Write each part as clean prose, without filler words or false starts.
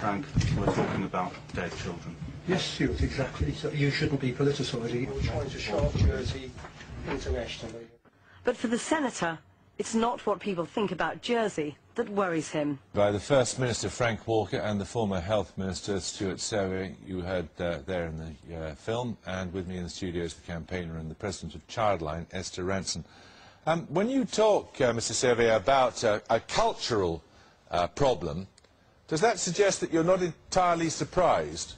Frank, we're talking about dead children. Yes, Stuart, exactly. So you shouldn't be politicising. We're trying to sharp Jersey internationally. But for the Senator, it's not what people think about Jersey that worries him. By the First Minister Frank Walker and the former Health Minister Stuart Serrier, you heard there in the film, and with me in the studio is the campaigner and the President of Childline, Esther Ranson. When you talk, Mr Serrier, about a cultural problem, does that suggest that you're not entirely surprised?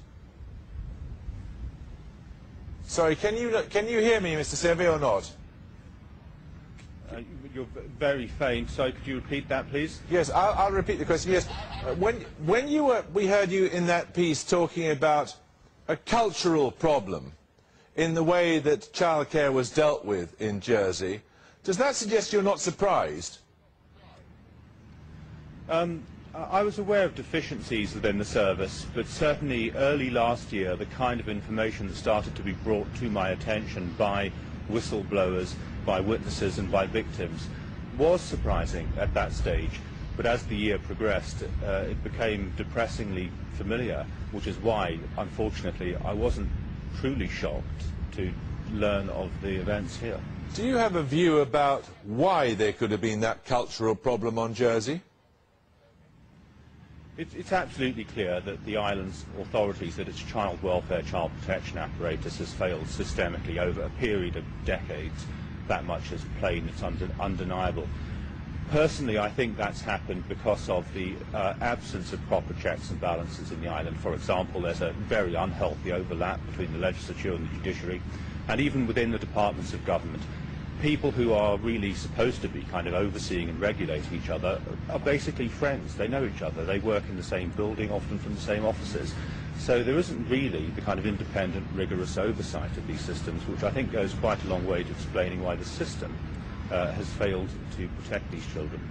Sorry, can you hear me, Mr Serrier, or not? You're very faint, so could you repeat that, please? Yes, I'll repeat the question. Yes, we heard you in that piece talking about a cultural problem in the way that childcare was dealt with in Jersey. Does that suggest you're not surprised? I was aware of deficiencies within the service, but certainly early last year the kind of information that started to be brought to my attention by whistleblowers, by witnesses and by victims was surprising at that stage. But as the year progressed, it became depressingly familiar, which is why, unfortunately, I wasn't truly shocked to learn of the events here. Do you have a view about why there could have been that cultural problem on Jersey? It's absolutely clear that the island's authorities, that its child welfare, child protection apparatus has failed systemically over a period of decades. That much is plain, it's undeniable. Personally, I think that's happened because of the absence of proper checks and balances in the island. For example, there's a very unhealthy overlap between the legislature and the judiciary, and even within the departments of government. People who are really supposed to be kind of overseeing and regulating each other are basically friends. They know each other. They work in the same building, often from the same offices. So there isn't really the kind of independent, rigorous oversight of these systems, which I think goes quite a long way to explaining why the system has failed to protect these children.